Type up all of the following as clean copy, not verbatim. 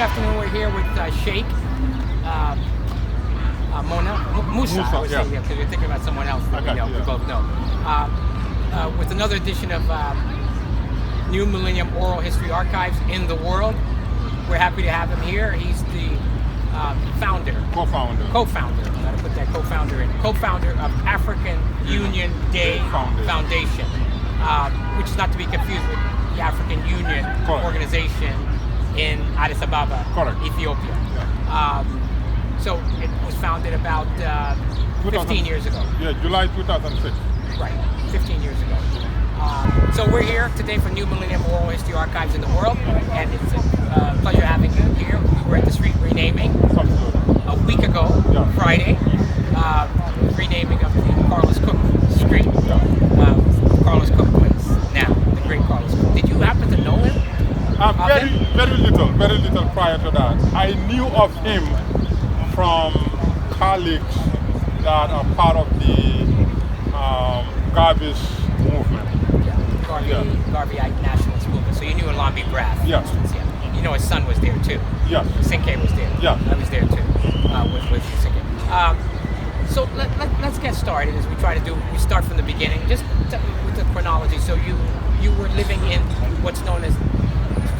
afternoon we're here with Sheik Musa, I would say, because you're thinking about someone else that we both know. With another edition of New Millennium Oral History Archives in the World. We're happy to have him here. He's the co-founder, gotta put that co-founder in, co-founder of African Union Day Foundation, which is not to be confused with the African Union organization in Addis Ababa, Ethiopia. So it was founded about 15 years ago. Yeah, July 2006. Right, 15 years ago. So we're here today for New Millennium Oral History Archives in the World, and it's a pleasure having you here. We were at the street renaming a week ago, Friday, renaming of the Carlos Cook Street, Carlos Cook place now, the great Carlos Cook. Did you happen to know him? Very little prior to that. I knew of him from colleagues that are part of the Garvey's movement. Garveyite nationalist movement. So you knew Lambi Graff. Yes. Yeah. You know his son was there too. Yes. Sinke was there. Yeah. I was there too with Sinke. So let's get started as we try to do. We start from the beginning, just with the chronology. So you were living in what's known as,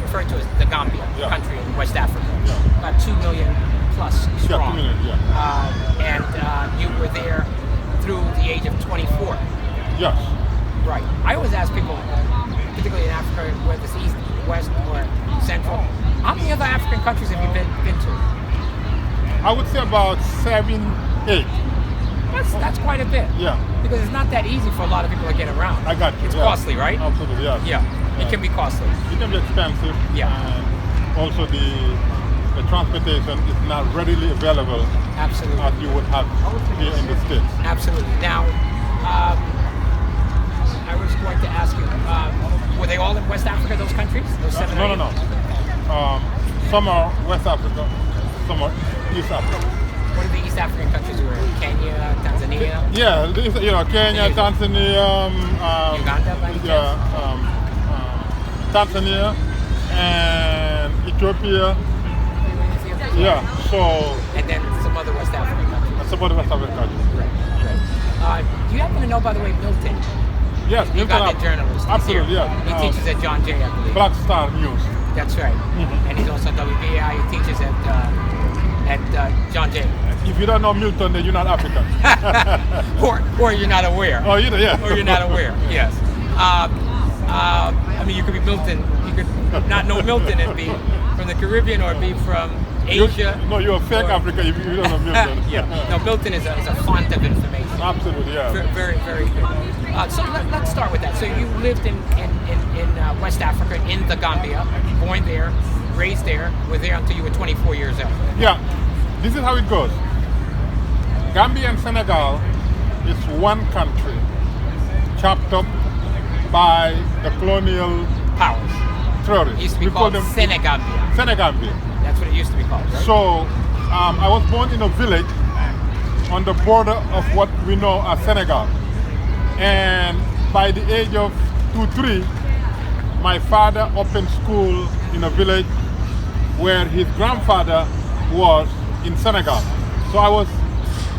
referred to as the Gambia country in West Africa. Yeah. About 2 million plus strong. 2 million, and you were there through the age of 24. Yes. Right. I always ask people, particularly in Africa, whether it's East, West, or Central, how many other African countries have you been to? I would say about 7, 8. That's quite a bit. Yeah. Because it's not that easy for a lot of people to get around. I got you. It's costly, right? Absolutely, yeah. Yeah. It can be costly. It can be expensive. Yeah. And also the transportation is not readily available. Absolutely. As you would have here in the States. Absolutely. Now, I was going to ask you, were they all in West Africa, those countries? Those 7 or 8? No. Some are West Africa, some are East Africa. What are the East African countries you were in? Kenya, Tanzania? Yeah, Kenya, Tanzania, Uganda, by any chance? Tanzania, and Ethiopia. Yeah, so... And then some other West African countries. Some other West African countries. Right. Do you happen to know, by the way, Milton? Yes, Milton. Uganda journalist. Absolutely, yeah. He teaches at John Jay, I believe. Black Star News. That's right. Mm-hmm. And he's also WBAI. He teaches at John Jay. If you don't know Milton, then you're not African. or you're not aware. Oh, yeah. Or you're not aware, yes. I mean, you could be Milton. You could not know Milton and be from the Caribbean or be from Asia. You're a fake African if you don't know Milton. Yeah. No, Milton is a font of information. Absolutely, yeah. Very, very good. So let's start with that. So you lived in West Africa, in the Gambia, born there, raised there, were there until you were 24 years old. Yeah, this is how it goes. Gambia and Senegal is one country, chopped up by the colonial powers. Terrorists. It used to be called Senegambia. Senegambia. That's what it used to be called, right? So I was born in a village on the border of what we know as Senegal. And by the age of 2-3, my father opened school in a village where his grandfather was in Senegal. So I was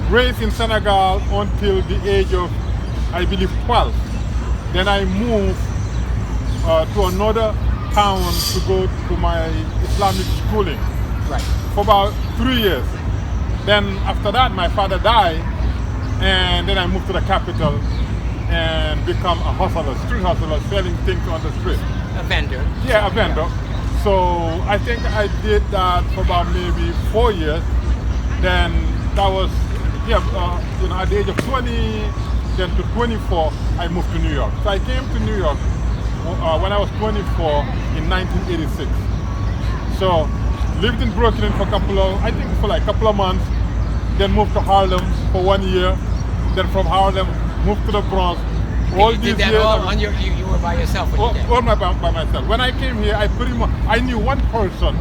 raised in Senegal until the age of, I believe, 12. Then I moved to another town to go to my Islamic schooling. Right. For about 3 years. Then after that, my father died, and then I moved to the capital and become a hustler, street hustler, selling things on the street. A vendor. Yeah, a vendor. Yeah. So I think I did that for about maybe 4 years. Then that was, at the age of 20, then to 24, I moved to New York. So I came to New York when I was 24 in 1986. So lived in Brooklyn for a couple of months, then moved to Harlem for 1 year, then from Harlem moved to the Bronx. All you did that years, all on you were by yourself when you did? All by myself. When I came here, I knew one person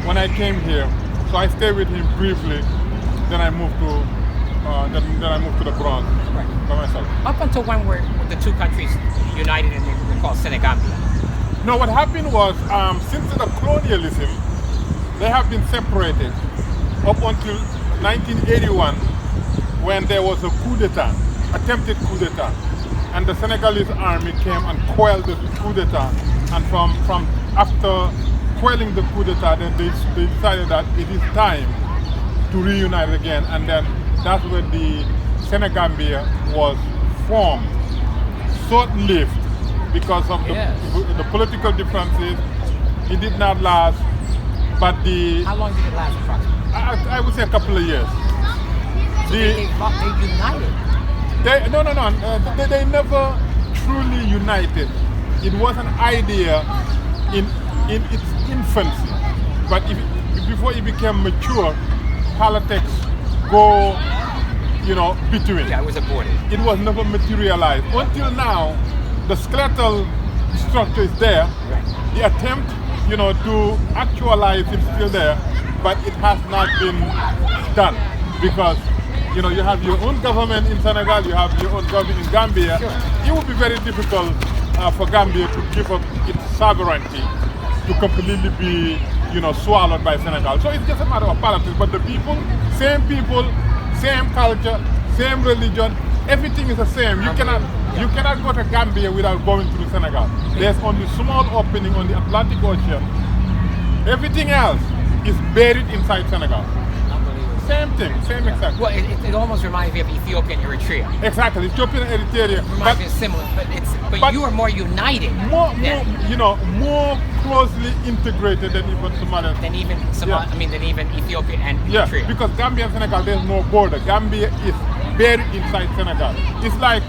when I came here, so I stayed with him briefly. Then I moved to the Bronx by myself. Up until when were the two countries united and they were called Senegambia? No, what happened was since the colonialism, they have been separated up until 1981 when there was a coup d'etat, attempted coup d'etat. And the Senegalese army came and quelled the coup d'etat. And from after quelling the coup d'etat, then they decided that it is time to reunite again. And then that's when the Senegambia was formed. Short-lived because of the political differences. It did not last, but How long did it last approximately? I would say a couple of years. So they united. They never truly united. It was an idea in its infancy, but before it became mature, politics go, between. Yeah, it was aborted. It was never materialized. Until now, the skeletal structure is there. Right. The attempt, to actualize it is still there, but it has not been done because, you have your own government in Senegal, you have your own government in Gambia. Sure. It would be very difficult for Gambia to give up its sovereignty to completely be, swallowed by Senegal. So it's just a matter of politics. But the people, same culture, same religion, everything is the same. You cannot go to Gambia without going through Senegal. There's only small opening on the Atlantic Ocean. Everything else is buried inside Senegal. Same thing, same exact. Well, it almost reminds me of Ethiopia and Eritrea. Exactly, Ethiopia and Eritrea. Reminds me of similar, but you are more united. More closely integrated than even Somalia. Than even Ethiopia and Eritrea. Because Gambia and Senegal, there's no border. Gambia is buried inside Senegal. It's like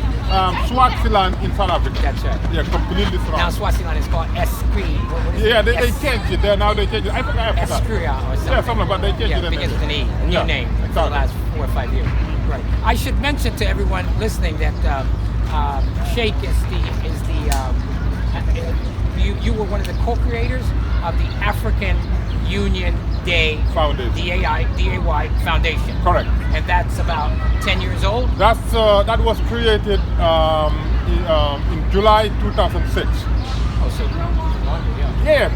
Swaziland in South Africa. That's right. Yeah, completely surrounded. Now Swaziland is called Esprit. Yeah, they changed it. Now they changed it. I forgot. Esprit or something. Yeah, something, but they changed it. Because it's a new name for the last 4 or 5 years. Right. I should mention to everyone listening that Sheik you were one of the co-creators of the African Union Day Foundation. DAY Foundation. Correct. And that's about 10 years old? That was created in July 2006. Oh, so longer, yeah. Yeah,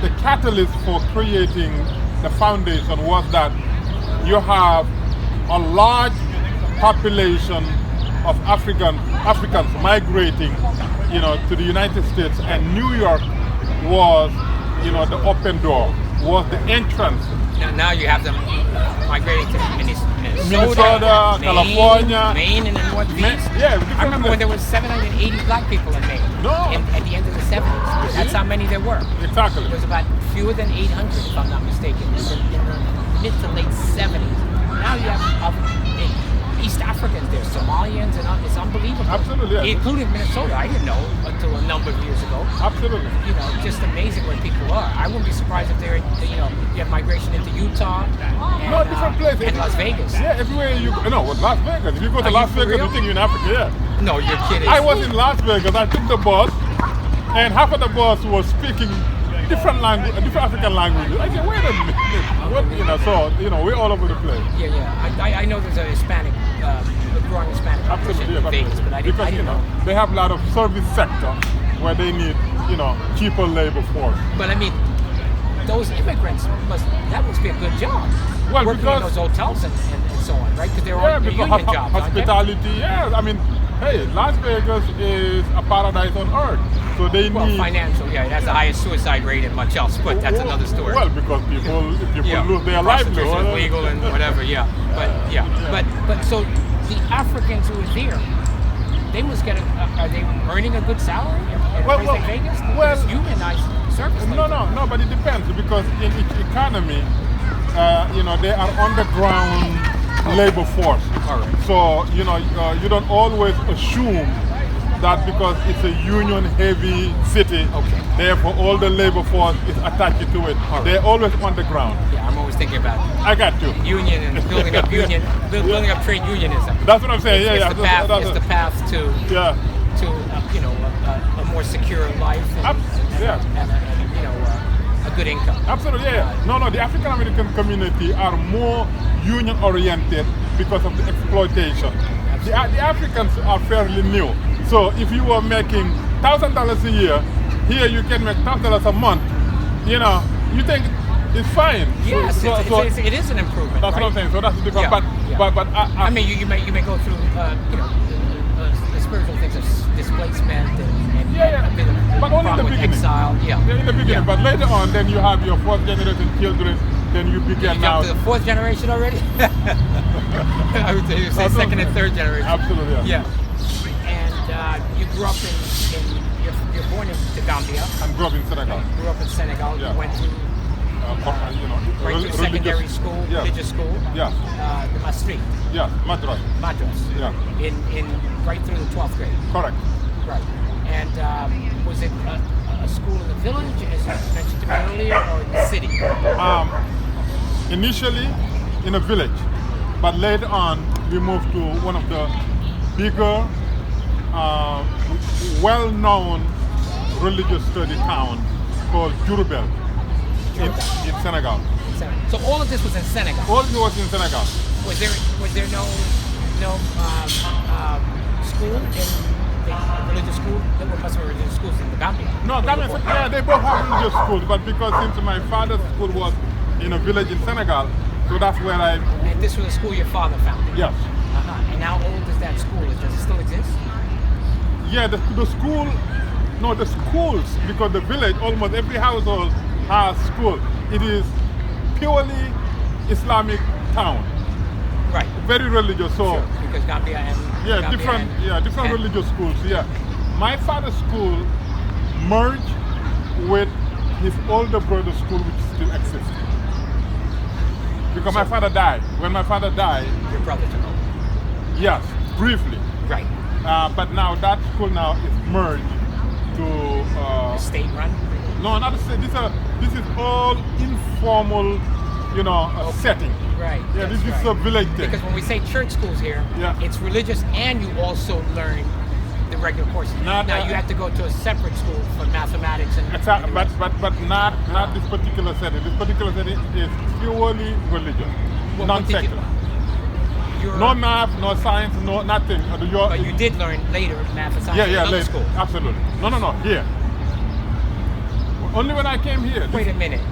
the catalyst for creating the foundation was that you have a large population of Africans migrating, to the United States, and New York was, the open door, was the entrance. Now you have them migrating to Minnesota, California, Maine, and the Northeast. I remember when there was 780 black people in Maine. At the end of the 70s. That's how many there were. Exactly. There was about fewer than 800, if I'm not mistaken, in the mid to late 70s. Now you have East Africans there, Somalians, and it's unbelievable. Absolutely, yeah. Including Minnesota. I didn't know until a number of years ago. Absolutely. Just amazing where people are. I wouldn't be surprised if they're, you have migration into Utah. And, different places. And Las Vegas. Yeah, everywhere Las Vegas. If you go to Las Vegas, you think you're in Africa, yeah. No, you're kidding. I was in Las Vegas. I took the bus, and half of the bus was speaking different African languages. I said, wait a minute. We're all over the place. Yeah. I know there's a Hispanic, growing Hispanic population in Vegas, but I didn't know. They have a lot of service sector where they need, cheaper labor force. But I mean, those immigrants must be a good job. Well, working in those hotels and so on, right? Because they're all union jobs, hospitality, yeah. I mean, hey, Las Vegas is a paradise on earth. So they need financial, it has the highest suicide rate and much else, but that's another story. Well, because people lose their livelihood. Prostitution is legal and whatever, But so the Africans who are there, they must get are they earning a good salary in Vegas? It's unionized service. No, but it depends because in each economy, they are underground labor force. All right. So you don't always assume that because it's a union-heavy city, therefore all the labor force is attached to it. Right. They're always underground. Yeah, I'm always thinking about I got you. Union and building up building up trade unionism. That's what I'm saying. It's the path to a more secure life and a good income. Absolutely, yeah. No, the African American community are more union-oriented because of the exploitation. The Africans are fairly new. So if you were making $1,000 a year, here you can make $1,000 a month you know, you think it's fine. Yes, it is an improvement. That's right? what I'm saying. So that's the difference. Yeah, But I mean, you may go through the spiritual things of displacement and yeah. a bit of But only in the with beginning. exile. Yeah, in the beginning. But later on, then you have your fourth generation children. Then you begin you now. jump to the fourth generation already. I would say second and third generation. Absolutely. Yeah. And you grew up you're born in Gambia. I grew up in Senegal. Grew up in Senegal. Yeah. You went to right through secondary school, religious school. Yes. The Maastricht. Yeah, Madras. Yeah. In right through the 12th grade. Correct. Right. And was it a school in the village, as you mentioned to me earlier, or in the city? Initially in a village, but later on we moved to one of the bigger, well-known religious study town called Diourbel in Senegal. So all of this was in Senegal. All of it was in Senegal. Was there no school in religious school? There must be religious schools in the Gambia. No, Gambia, they both have religious schools, but because since my father's school was in a village in Senegal, so that's where I. And this was a school your father founded. Yes. And how old is that school? Does it still exist? Yeah, the school. No, the schools, because the village, almost every household has school. It is purely Islamic town. Right. Very religious. So sure, because Gambia and different religious schools. Yeah. My father's school merged with his older brother's school, which still exists. Because my father died. When my father died, your brother took over. Yes, briefly. Right. But now that school now is merged to state run. No, not a state. This is all informal, setting. Right. Yeah, this is a village thing. Because when we say church schools here, it's religious, and you also learn the regular courses. Now you have to go to a separate school for mathematics and. Exactly, but not this particular setting. This particular setting is purely religious, non-secular. No math, no science, no nothing. But you did learn later math and science in another later. school. Absolutely. No, here. Only when I came here. Wait a minute.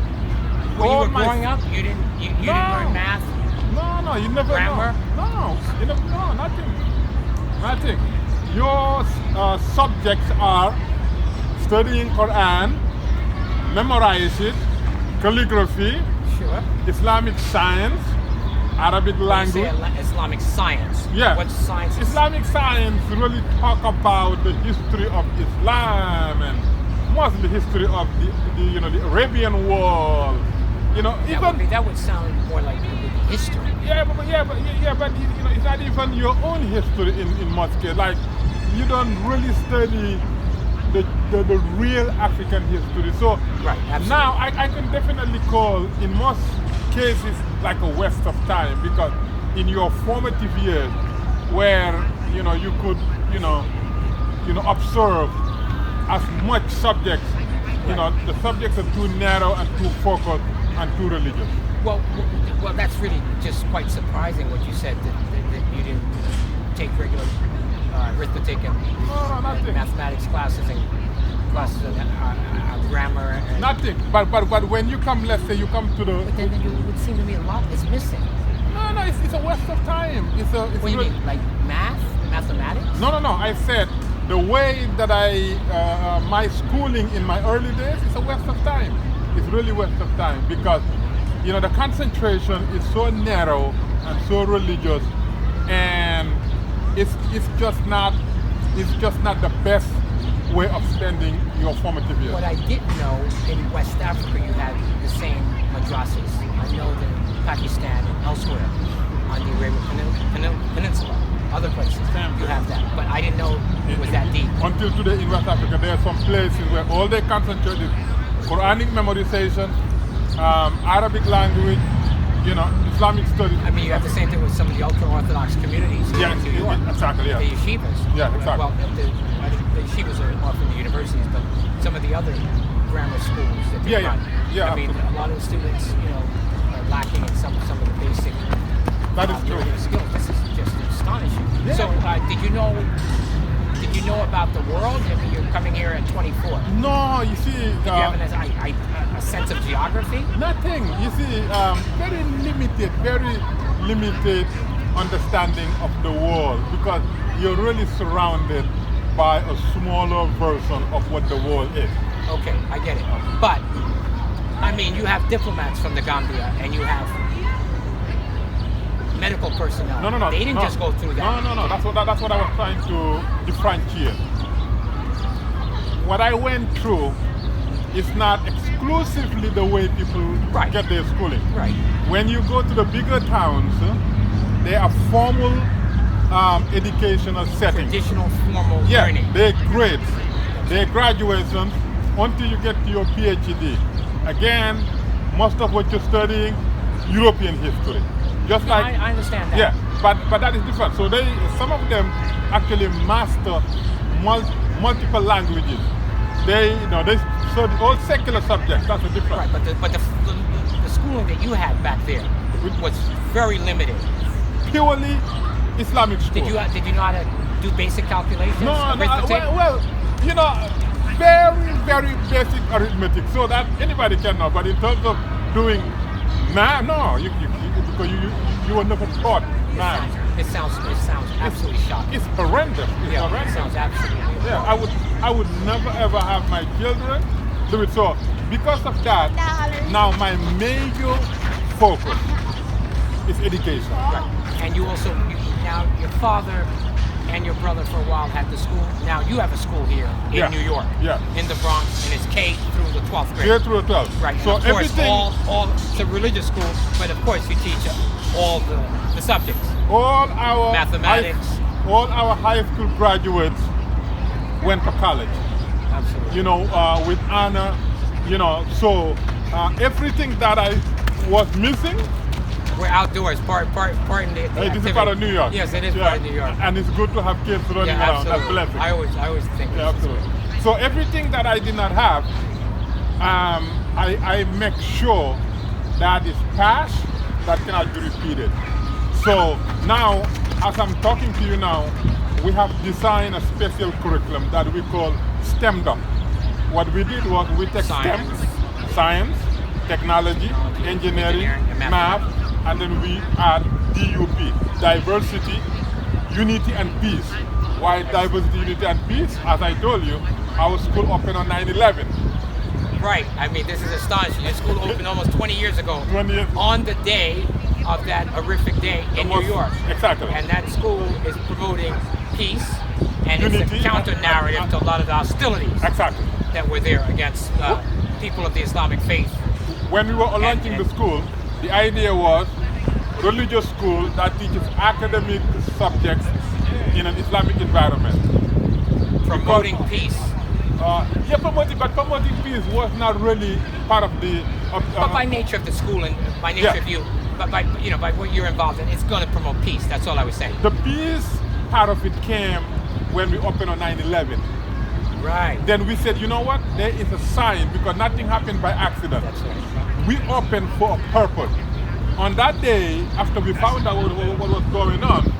When you were growing up, you didn't learn math? No, you never. Grammar? No, nothing. Your subjects are studying Quran, memorize it, calligraphy, sure, Islamic science, Arabic language. Islamic science. Yeah. What science? Islamic science really talk about the history of Islam and mostly history of the Arabian world. That would sound more like history. Yeah, but it's not even your own history in most cases. Like, you don't really study the real African history. So right, absolutely. Now I can definitely call in most cases like a waste of time, because in your formative years where you could observe as much subjects, the subjects are too narrow and too focused and too religious. Well, that's really just quite surprising what you said, that you didn't take regular arithmetic and mathematics classes and classes of grammar. And nothing. But when you come, let's say you come to the. But then it would seem to me a lot is missing. No, it's a waste of time. What do you mean, like mathematics? No. I said the way that my schooling in my early days is a waste of time. It's really a waste of time because the concentration is so narrow and so religious, and it's just not the best way of spending your formative years. What I didn't know, in West Africa you had the same madrasas. I know that in Pakistan and elsewhere on the Arabian Peninsula, other places, you have that. But I didn't know it was that deep. Until today in West Africa, there are some places where all they concentrate is Quranic memorization, Arabic language, Islamic studies. I mean, you have the same thing with some of the ultra-Orthodox communities in New York. Exactly, yeah. The yeshivas. Yeah, exactly. Well, the yeshivas are often the universities, but some of the other grammar schools that they run. Yeah, I mean, a lot of the students, are lacking in some of the basic skills. This is just astonishing. Yeah. So, did you know about the world? I mean, you're coming here at 24. No, you see. Did you have a sense of geography? Nothing. You see, very limited understanding of the world because you're really surrounded by a smaller version of what the world is. Okay, I get it. But, I mean, you have diplomats from the Gambia and you have medical personnel. No. They didn't just go through that. No. That's what I was trying to differentiate. What I went through is not exclusively the way people get their schooling. Right. When you go to the bigger towns, they are formal educational settings. Traditional formal learning. They're grades, they're graduations until you get to your PhD. Again, most of what you're studying, European history. Just like I understand that. Yeah, but that is different. So some of them actually master multiple languages. They study all secular subjects. That's the difference. Right, but the schooling that you had back there was very limited. Purely Islamic school. Did you know how to do basic calculations? No, arithmetic? well, very, very basic arithmetic, so that anybody can know. But in terms of doing math, no, because you were never taught math. It sounds absolutely shocking. It's horrendous. Horrendous. It sounds absolutely. Yeah, I would never ever have my children do it. So because of that, now my major focus is education. Right. And you also now your father and your brother for a while had the school. Now you have a school here in New York, in the Bronx, and it's K through the 12th grade. K through the 12th. Right. So and of course, everything. it's a religious school, but of course you teach all the subjects. All our mathematics. All our high school graduates went to college. Absolutely. With honor. So everything that I was missing. We're outdoors, part in the This is part of New York. Yes, it is part of New York. And it's good to have kids running around. That's blessing. I always think. Yeah, absolutely. So everything that I did not have, I make sure that is past, that cannot be repeated. So now, as I'm talking to you now, we have designed a special curriculum that we call STEMmed Up. What we did was we take science, technology, engineering, math, and then we add DUP, diversity, unity and peace. Why diversity, unity and peace? As I told you, our school opened on 9/11. Right, I mean this is astonishing. Your school opened almost 20 years ago. 20 years. On the day of that horrific day in New York. Exactly. And that school is promoting peace and unity, it's a counter-narrative to a lot of the hostilities that were there against people of the Islamic faith. When we were launching the school, the idea was religious school that teaches academic subjects in an Islamic environment. Promoting peace. Promoting peace was not really part of the. But by nature of the school and by nature of you, but by what you're involved in, it's going to promote peace. That's all I was saying. The peace part of it came when we opened on 9/11. Right. Then we said, you know what? There is a sign because nothing happened by accident. That's right. We opened for a purpose. On that day, after we found out what was going on,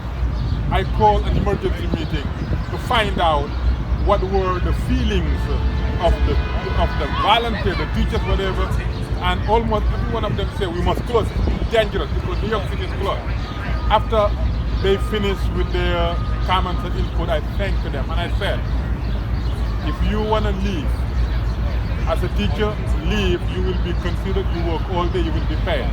I called an emergency meeting to find out what were the feelings of the volunteers, the teachers, whatever, and almost every one of them said we must close. It's dangerous because New York City is closed. After they finished with their comments and input, I thanked them and I said, if you want to leave as a teacher, leave. You will be considered. You work all day. You will be paid.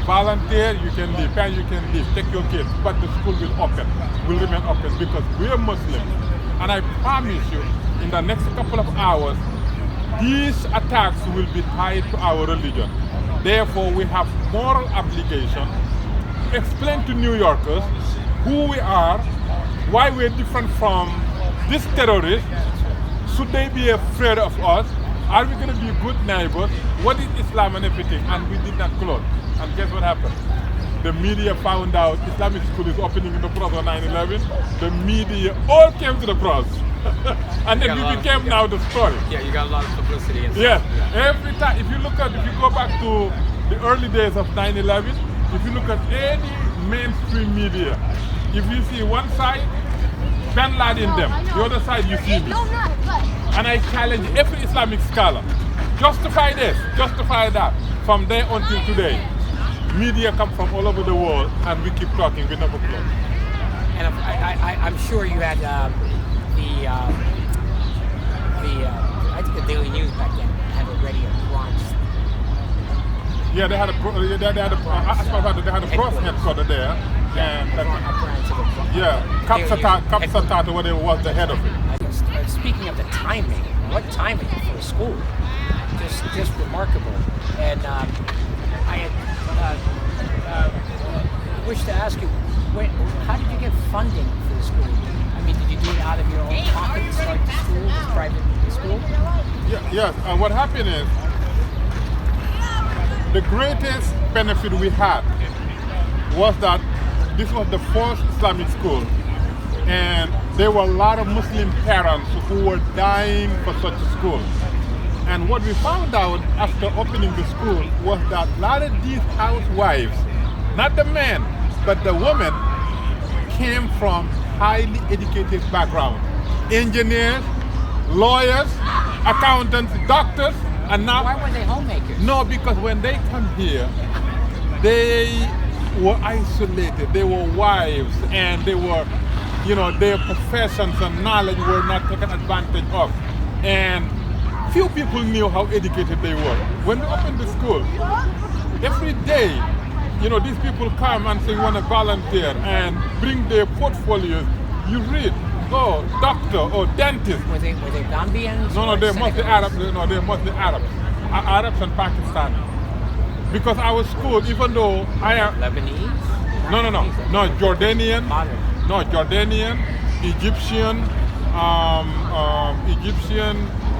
Volunteer, you can leave. Parent, you can leave. Take your kids, but the school will remain open because we are Muslims. And I promise you, in the next couple of hours, these attacks will be tied to our religion. Therefore, we have moral obligation to explain to New Yorkers who we are, why we're different from these terrorists. Should they be afraid of us? Are we going to be good neighbors? What is Islam and everything? And we did not close. And guess what happened? The media found out Islamic school is opening in the Bronx on 9/11. The media all came to the Bronx. And then we became now the story. Yeah, you got a lot of publicity. Yeah, every time, if you go back to the early days of 9/11, if you look at any mainstream media, if you see one side, Ben Laden them, the other side you see me. And I challenge every Islamic scholar justify this, justify that. From there until today, media come from all over the world, and we keep talking. We never close. And I'm sure you had I think the Daily News back then had already a bronze. Yeah, they had a bronze headquarters there, and Kapsatata, whatever was the head of it. Speaking of the timing, what timing for a school? Just remarkable. And I had wished to ask you, how did you get funding for the school? I mean, did you do it out of your own pocket to start the school, this private school? Yes. What happened is, the greatest benefit we had was that this was the first Islamic school, and there were a lot of Muslim parents who were dying for such a school. And what we found out after opening the school was that a lot of these housewives, not the men, but the women, came from highly educated background. Engineers, lawyers, accountants, doctors, and now... Why were they homemakers? No, because when they come here, they were isolated. They were wives, and they were, their professions and knowledge were not taken advantage of. And few people knew how educated they were. When we opened the school, every day, these people come and say, we want to volunteer and bring their portfolios. You read, doctor or dentist. Were they Gambians? No, they're mostly Arabs. No, they're mostly Arabs. Arabs and Pakistani. Because our school, even though I am... Lebanese? No, Jordanian. Modern. No, Jordanian, Egyptian,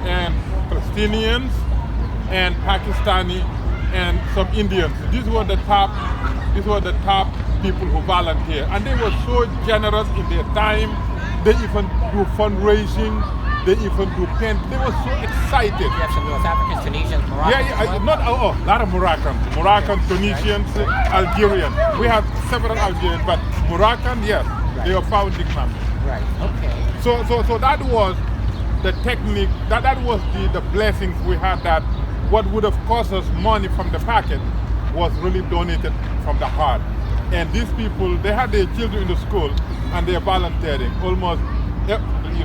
and Palestinians, and Pakistani, and some Indians. These were the top people who volunteered, and they were so generous in their time. They even do fundraising. They even do pen. They were so excited. You have some North Africans, Tunisians, Moroccans. A lot of Moroccans, Tunisians, Algerians. We have several Algerians, but Moroccan, yes, right. They were founding members. Right. Okay. So that was the technique. That was the blessings we had. That what would have cost us money from the packet was really donated from the heart. And these people, they had their children in the school, and they're volunteering almost.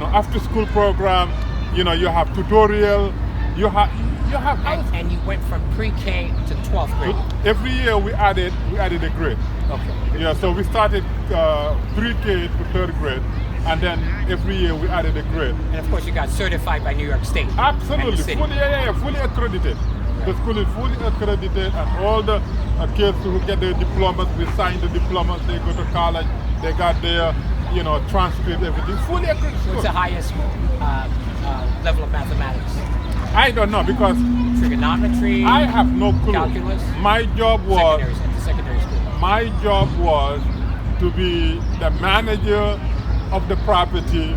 After school program, you have tutorial, you have and you went from pre-K to 12th grade. Every year we added a grade. Okay. Yeah, so we started pre-K to 3rd grade, and then every year we added a grade. And of course you got certified by New York State. Absolutely, fully accredited. Right. The school is fully accredited, and all the kids who get their diplomas, we sign the diplomas, they go to college, they got their transcript, everything, fully accredited. What's the highest level of mathematics? I don't know, because trigonometry. I have no clue. Calculus. My job was secondary school. My job was to be the manager of the property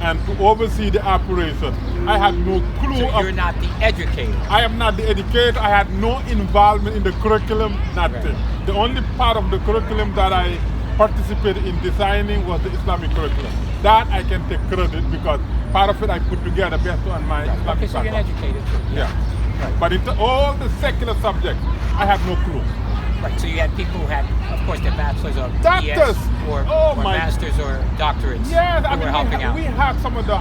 and to oversee the operation. I had no clue. So you're not the educator. I am not the educator. I had no involvement in the curriculum. Nothing. Right. The only part of the curriculum that I participated in designing was the Islamic curriculum. That I can take credit, because part of it I put together based on my Islamic background. Okay, so you're an educator too. Yeah. Right. But in all the secular subjects, I have no clue. Right, so you had people who had, of course, their bachelors or doctors, BS or masters or doctorates. Yes, who were helping out. We have some of the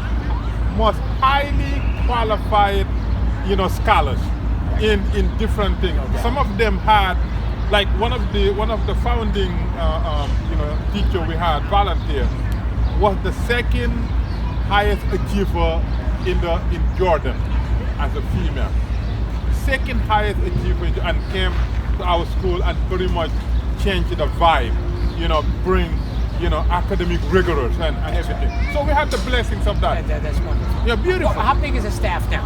most highly qualified, scholars in different things. Okay. Some of them had, like one of the founding, teacher we had, volunteer, was the second highest achiever in Jordan as a female. Second highest achiever, and came to our school and pretty much changed the vibe, bring, academic rigors and everything. So we have the blessings of that. That's wonderful. Yeah, beautiful. Well, how big is the staff now?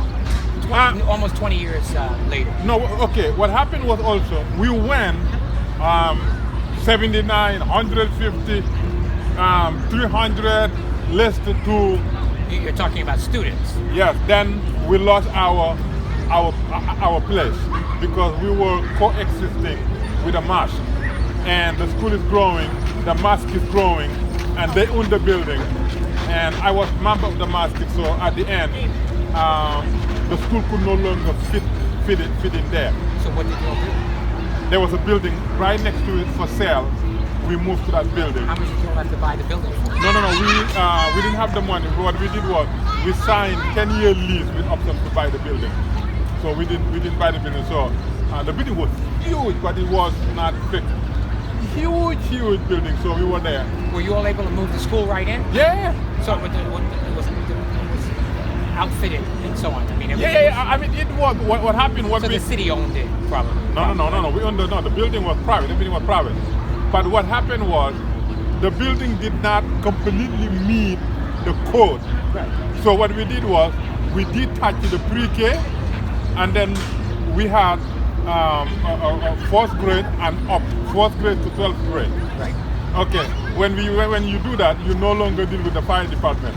Almost 20 years later. No, okay. What happened was also, we went 79, 150, 300, less than 2. You're talking about students. Yes. Then we lost our place, because we were coexisting with a mosque, and the school is growing, the mosque is growing, and they own the building, and I was member of the mosque. So at the end, the school could no longer fit fit in there. So what did you all do? There was a building right next to it for sale. We moved to that building. How much did you all have to buy the building for? No. We didn't have the money. What we did was we signed 10-year lease with option to buy the building. So we didn't buy the building. So the building was huge, but it was not big. Huge building. So we were there. Were you all able to move the school right in? Yeah. So it was outfitted and so on. I mean, I mean, it was what happened. So the city owned it, probably. No. We owned the building was private. Everything was private. But what happened was the building did not completely meet the code. Right. So what we did was we detached the pre-K, and then we had fourth grade and up, fourth grade to 12th grade. Right. Okay. When you do that, you no longer deal with the fire department.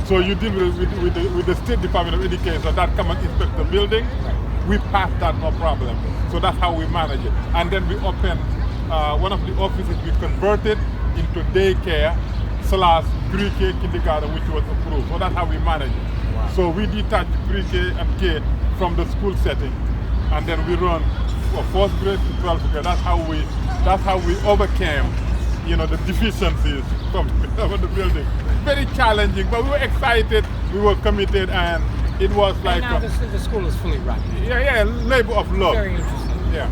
So you deal with the State Department of Education. So that come and inspect the building. Right. We passed that, no problem. So that's how we manage it. And then we opened one of the offices. We converted into daycare / pre-K kindergarten, which was approved. So that's how we manage it. Wow. So we detach pre-K and K from the school setting, and then we run for fourth grade to 12th grade. That's how we overcame, the deficiencies from the building. Very challenging, but we were excited, we were committed, and it was like... And now the school is fully run. Yeah, labor of love. Very interesting. Yeah.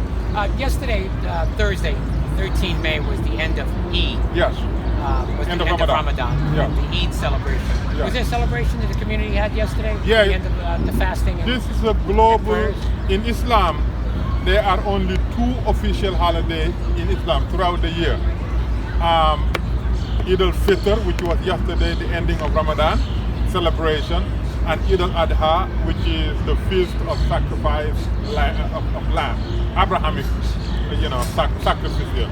Yesterday, Thursday, 13 May, was the end of Eid. Yes. Was End the of end of Ramadan. Ramadan, Yeah. and the Eid celebration. Yeah. Was there a celebration that the community had yesterday? Yeah. The end of the fasting? And This is a global... prayers? In Islam, there are only 2 official holidays in Islam throughout the year. Eid al-Fitr, which was yesterday, the ending of Ramadan celebration, and Eid al-Adha, which is the feast of sacrifice of lamb, Abrahamic, sacrifice here.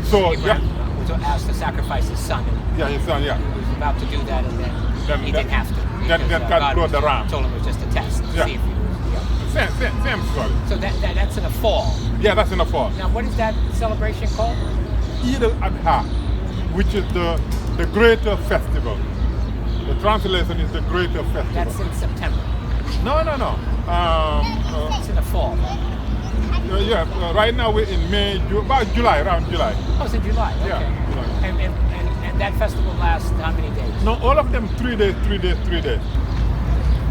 So Abraham was asked to sacrifice his son. And his son, He was about to do that, and then he didn't have to. Then because, God brought the ram. Told him it was just a test to see if he was. Same story. So that's in the fall. Yeah, that's in the fall. Now, what is that celebration called? Eid al-Adha, which is the greater festival. The translation is the greater festival. That's in September. No. It's in the fall. Right now we're in May, about July, around July. Oh, it's in July. Okay. Yeah, July. And that festival lasts how many days? No, all of them 3 days.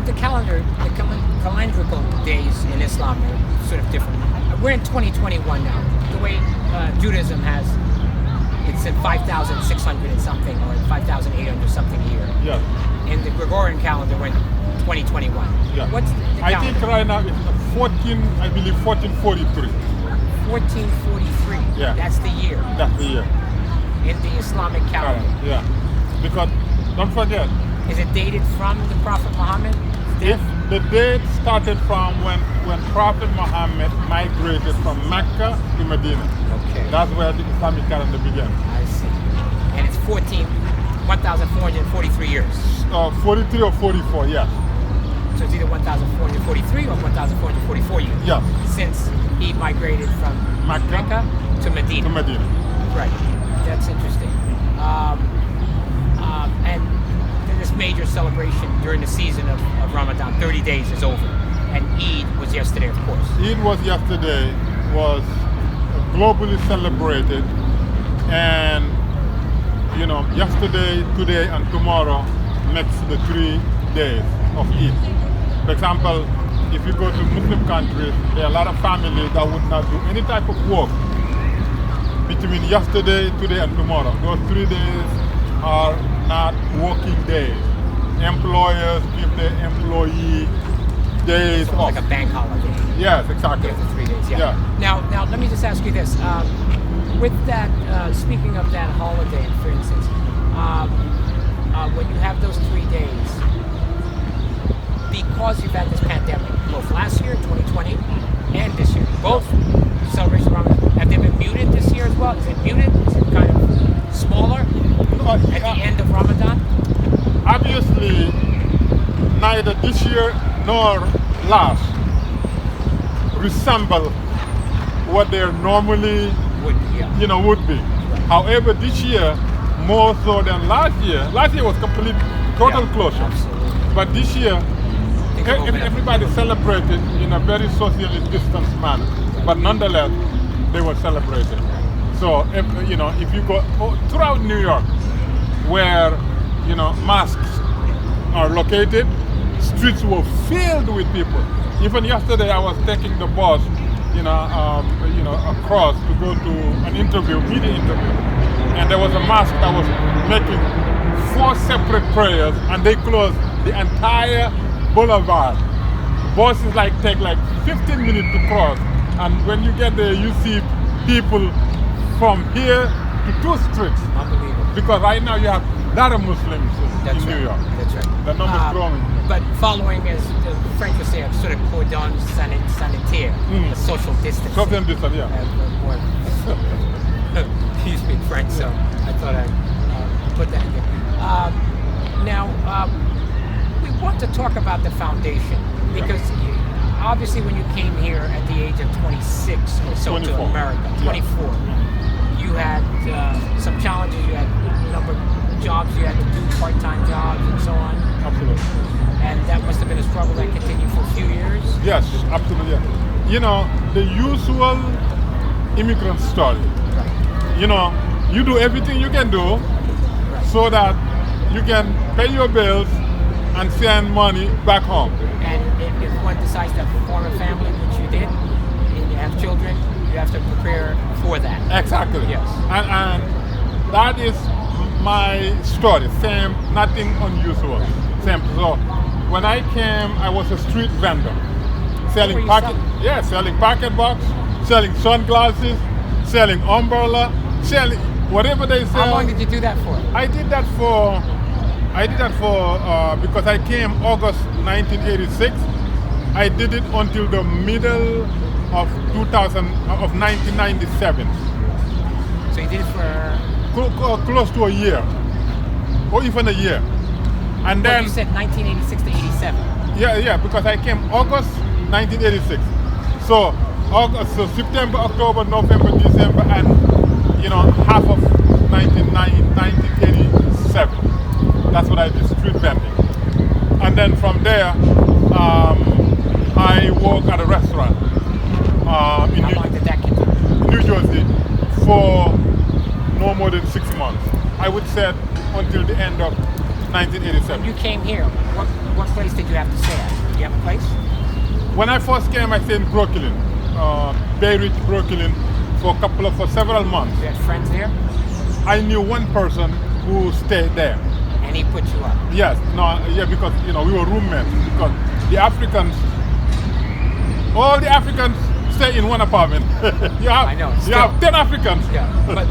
The calendrical days in Islam are sort of different. We're in 2021 now. The way Judaism has, it's at 5,600 and something, or 5,800 something a year. Yeah. In the Gregorian calendar, we're in 2021. Yeah. What's the calendar? I think right now it's 1443. 1443. Yeah. That's the year That's the year. in the Islamic calendar. Yeah. Because don't forget, Is it dated from the Prophet Muhammad? if the date started from when Prophet Muhammad migrated from Mecca to Medina. Okay. That's where the Islamic calendar began. I see. And it's 1,443 years. 43 or 44, yeah. So it's either 1,443 or 1,444 years. Yeah. Since he migrated from Mecca to Medina. to Medina. Right. That's interesting. And this major celebration during the season of Ramadan, 30 days is over. And Eid was yesterday, of course. Eid was yesterday, was globally celebrated, and yesterday, today, and tomorrow makes the 3 days of Eid. For example, if you go to Muslim countries, there are a lot of families that would not do any type of work between yesterday, today, and tomorrow. Those 3 days are not working days. Employers give their employee days off. Like a bank holiday. Yes, exactly. Yeah, for 3 days. Yeah. Yeah. Now let me just ask you this: with that, speaking of that holiday, for instance, when you have those 3 days, because you've had this pandemic, both last year, 2020, and this year, both celebrations of Ramadan, have they been muted this year as well? Is it muted? Is it kind of smaller at the end of Ramadan? Obviously, neither this year nor last resemble what they normally would be. However, this year, more so than last year. Last year was complete, total closure. Absolutely. But this year, Things have opened up. Everybody celebrated in a very socially distanced manner, but nonetheless, they were celebrating. So, if you go throughout New York, where mosques are located, streets were filled with people. Even yesterday, I was taking the bus, across to go to an media interview, and there was a mosque that was making 4 separate prayers, and they closed the entire boulevard. Buses take 15 minutes to cross, and when you get there, you see people from here to 2 streets. Unbelievable. Because right now you have a lot of Muslims in New York. That's right. The number is growing. But following, as the French would say, a sort of cordon sanitaire, a social distance. Social distance, yeah. You speak French, so I thought I'd put that in there. Now, we want to talk about the foundation, because obviously when you came here at the age of 26 or so 24. to America, 24, you had some challenges. You had a number of jobs you had to do, part-time jobs and so on. Absolutely. And that must have been a struggle that continued for a few years. Yes, absolutely. Yeah. The usual immigrant story. Right. You do everything you can do so that you can pay your bills and send money back home. And if one decides to form a family, which you did, and you have children, you have to prepare for that. Exactly. Yes. And that is my story. Same, nothing unusual. Same. So when I came, I was a street vendor, selling packet box, selling sunglasses, selling umbrella, selling whatever they sell. How long did you do that for? I did that for because I came August 1986. I did it until the middle of 1997. So you did it for close to a year, or even a year. And then you said 1986 to 87. Yeah, because I came August 1986. So September, October, November, December, and half of 1987. That's what I did, street vending. And then from there, I worked at a restaurant in How long did that continue? New Jersey for no more than 6 months. I would say until the end of 1987. When you came here, what place did you have to stay at? Did you have a place? When I first came, I stayed in Brooklyn, Bay Ridge, Brooklyn, for several months. You had friends there? I knew one person who stayed there. And he put you up? Yes, because we were roommates. Because all the Africans stay in one apartment. You have 10 Africans. Yeah, but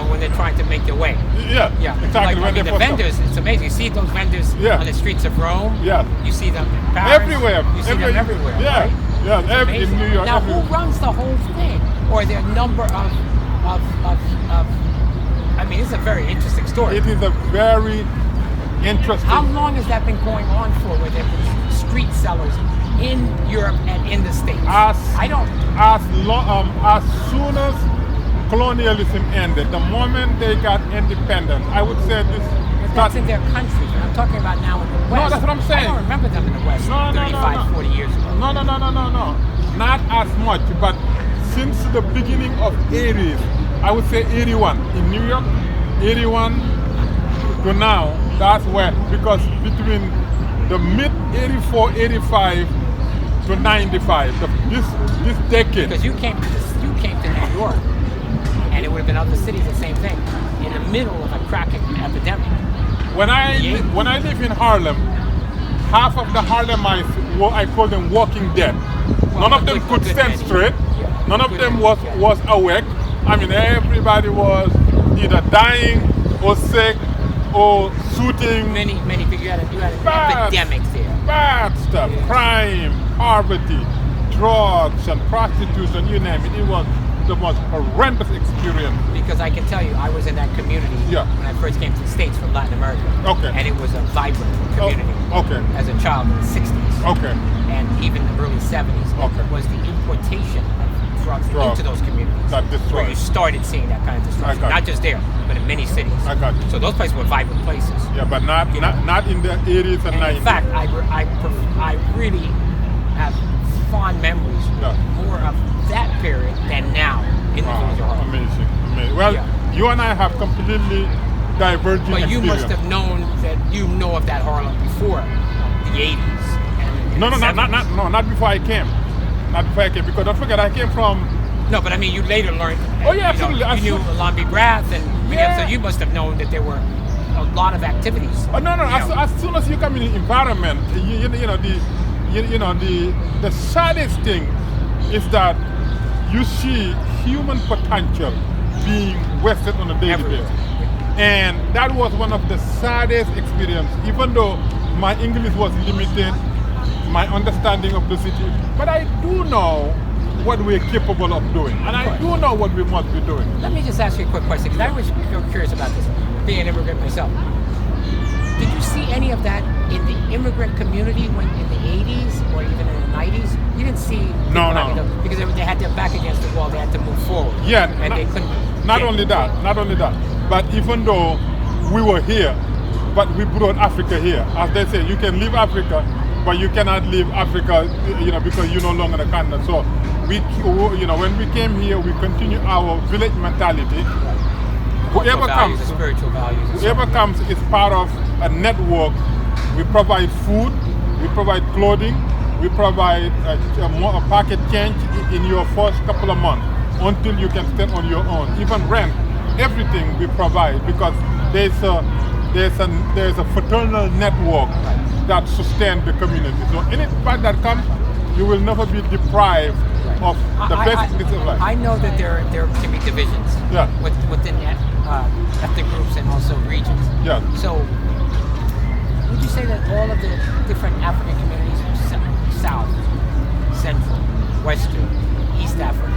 when they're trying to make their way. Yeah, exactly. The vendors, it's amazing. You see those vendors on the streets of Rome. Yeah. You see them in Paris. Everywhere. You see them everywhere. Yeah, right? yeah. In New York. Now, who runs the whole thing? Or are there a number of I mean, it's a very interesting story. It is a very interesting. How long has that been going on for, where there have been street sellers in Europe and in the States? As soon as colonialism ended, the moment they got independence, I would say this. That's in their country. I'm talking about now in the West. No, that's what I'm saying. I don't remember them in the West 40 years ago. No. Not as much, but since the beginning of 80s, I would say 81 in New York, 81 to now, that's where, because between the mid 84, 85 to 95, this decade. Because you came to New York, and it would have been other cities the same thing, in the middle of a cracking epidemic. When I live in Harlem, half of the Harlemites, I call them walking dead. None of them could stand straight. None of them was awake. I mean, everybody was either dying or sick or shooting. Many people. You had an epidemic there. Bad stuff. Yeah. Crime, poverty, drugs, and prostitution, you name it. It was the most horrendous experience. Because I can tell you, I was in that community when I first came to the States from Latin America. Okay. And it was a vibrant community. Okay. As a child in the 60s. Okay. And even the early 70s. Okay. Was the importation of drugs into those communities. That destroyed. Where you started seeing that kind of destruction. Not just there, but in many cities. I got you. So those places were vibrant places. Yeah, but not in the 80s and 90s. In fact, I really have fond memories more of that period than now in the village of Harlem. Amazing. Well, you and I have completely diverging But you experience. must have known that you know of that Harlem before the 80s. And No, the not before I came. Not before I came, because don't forget I came from. No, but I mean, you later learned. Oh yeah, absolutely. You knew Lambi Brath, and so you must have known that there were a lot of activities. Oh no. As soon as you come in the environment, the saddest thing is that you see human potential being wasted on a daily basis. And that was one of the saddest experiences, even though my English was limited, my understanding of the city, but I do know what we're capable of doing, and I do know what we must be doing. Let me just ask you a quick question, because I was curious about this, being an immigrant myself. Did you see any of that in the immigrant community when in the 80s or even in the 90s? You didn't see No. because they had their back against the wall, they had to move forward. Yeah, and they couldn't. Not only that, but even though we were here, but we brought Africa here. As they say, you can leave Africa, but you cannot leave Africa, because you're no longer a continent. So we, when we came here, we continue our village mentality. Whoever comes, spiritual values. Whoever comes is part of a network. We provide food, we provide clothing, we provide a pocket change in your first couple of months until you can stand on your own. Even rent, everything we provide, because there's a fraternal network that sustains the community. So anybody that comes, you will never be deprived of the best things of life. I know that there can be divisions within ethnic groups and also regions. Yeah. So would you say that all of the different African communities, South, Central, Western, East Africa,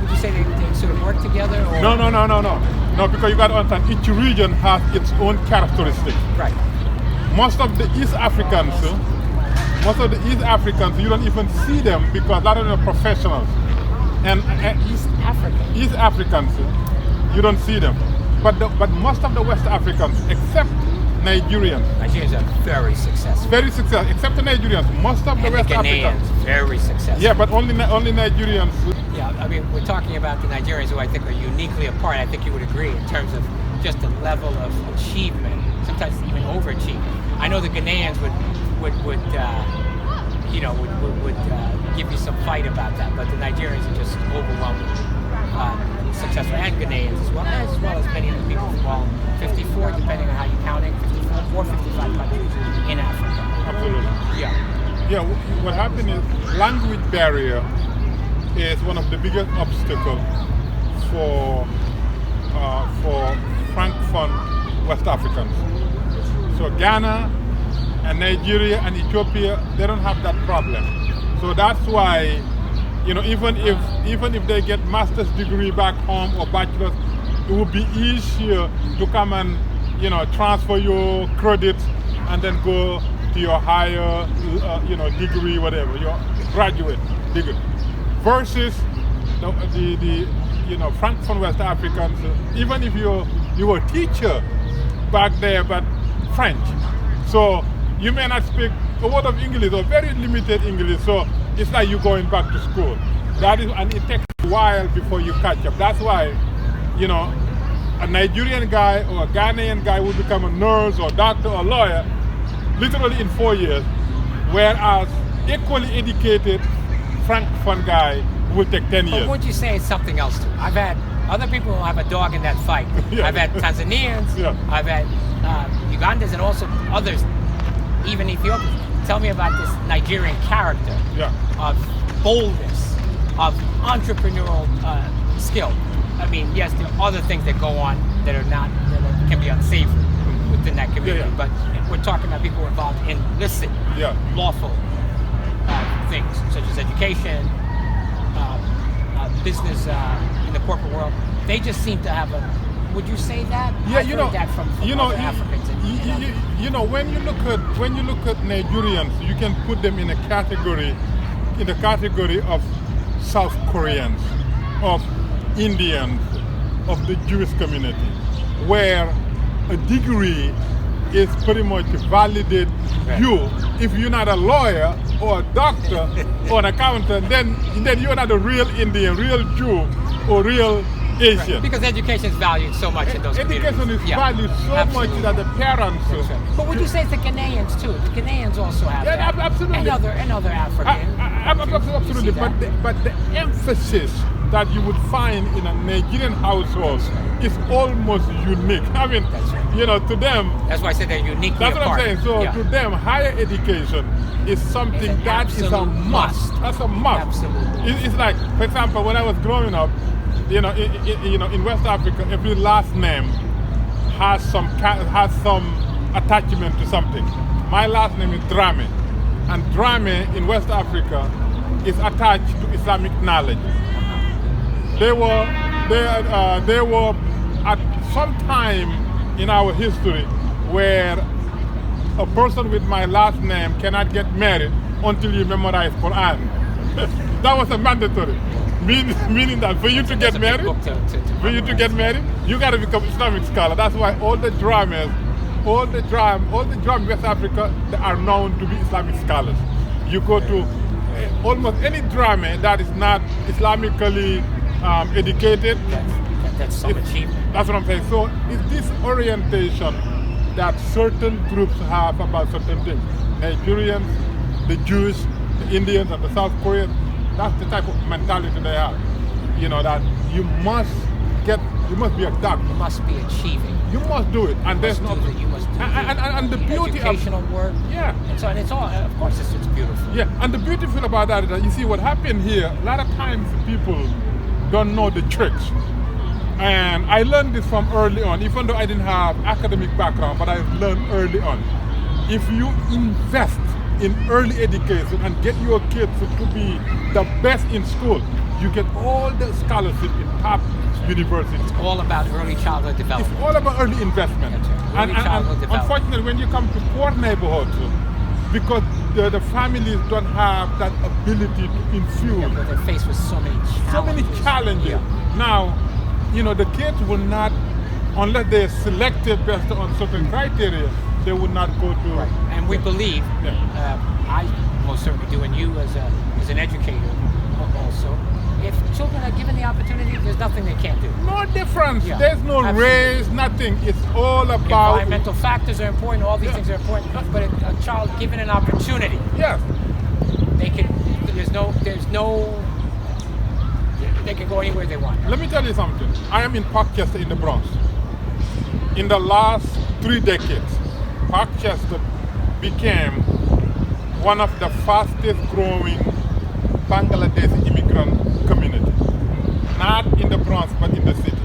would you say they sort of work together? Or? No, because you got to understand, each region has its own characteristics. Right. Most of the East Africans, you don't even see them because a lot of them are professionals. And East Africans, you don't see them. But most of the West Africans, except Nigerians. Nigerians are very successful. Very successful, except the Nigerians. Most of the West Africans. Very successful. Yeah, but only Nigerians. Yeah, I mean, we're talking about the Nigerians who I think are uniquely apart. I think you would agree in terms of just the level of achievement, sometimes even overachievement. I know the Ghanaians would give you some fight about that, but the Nigerians are just overwhelmingly successful, and Ghanaians as well as many of the people from all 54, depending on how you count it, 54 or 55 countries in Africa. Absolutely. Yeah, what happened is language barrier is one of the biggest obstacles for Francophone West Africans. So Ghana and Nigeria and Ethiopia, they don't have that problem. So that's why, even if they get master's degree back home or bachelor's, it would be easier to come and transfer your credits and then go to your higher degree, whatever, your graduate degree. Versus the Francophone West Africans, even if you were a teacher back there, but French. So you may not speak a word of English or very limited English, so it's like you going back to school. And it takes a while before you catch up. That's why, a Nigerian guy or a Ghanaian guy will become a nurse or doctor or lawyer literally in 4 years, whereas equally educated Francophone guy will take 10 years. But would you say it's something else too? I've had other people who have a dog in that fight. I've had Tanzanians, I've had Ugandans, and also others, even Ethiopians. Tell me about this Nigerian character of boldness, of entrepreneurial skill. I mean, yes, there are other things that go on that can be unsavory within that community, but we're talking about people involved in illicit, lawful things such as education, business in the corporate world. They just seem to have a. Would you say that? Yeah, I've heard that from other Africans. When you look at Nigerians, you can put them in a category in the category of South Koreans, of Indians, of the Jewish community, where a degree is pretty much validate you. If you're not a lawyer or a doctor or an accountant, then you're not a real Indian, real Jew, or real Asian. Right. Because education is valued so much in those communities. Education is valued so much that the parents. But would you say it's the Ghanaians too? The Ghanaians also have that. Absolutely. And other African. Absolutely. But the emphasis that you would find in a Nigerian household is almost unique. I mean, to them. That's why I said they're uniquely That's apart. what I'm saying. So to them, higher education is something that is a must. That's a must. Absolutely. It's like, for example, when I was growing up, in West Africa, every last name has some attachment to something. My last name is Drammeh, and Drammeh in West Africa is attached to Islamic knowledge. They were at some time in our history where a person with my last name cannot get married until you memorize Quran. That was a mandatory. Meaning that for you to get married, you got to become Islamic scholar. That's why all the Dramehs in West Africa, they are known to be Islamic scholars. You go to almost any Drammeh that is not Islamically educated. That's some achievement. That's what I'm saying. So it's this orientation that certain groups have about certain things. Nigerians, the Jews, the Indians, and the South Koreans. That's the type of mentality they have. That you must be a doctor. You must be achieving. You must do it. And there's no. You must do it. And the beauty educational of work. Yeah. And it's all, of course, it's beautiful. Yeah. And the beautiful about that is that you see what happened here. A lot of times people don't know the tricks. And I learned this from early on, even though I didn't have academic background, but I learned early on. If you invest in early education and get your kids to be the best in school, you get all the scholarship in top universities. It's all about early childhood development. It's all about early investment. Early childhood development. Unfortunately, when you come to poor neighborhoods, because the families don't have that ability to infuse. Yeah, but they're faced with so many challenges. Yeah. Now, the kids will not, unless they're selected based on certain criteria, they would not go to. Right. And we believe, I most certainly do, and you as an educator also, if children are given the opportunity, there's nothing they can't do. No difference. Yeah, There's no race, nothing. It's all about. Environmental factors are important. All these things are important. But a child given an opportunity, yes, they can. There's no. They can go anywhere they want. Let me tell you something. I am in Parkchester in the Bronx. In the last 3 decades, Parkchester became one of the fastest growing Bangladeshi immigrant community. Not in the Bronx, but in the city.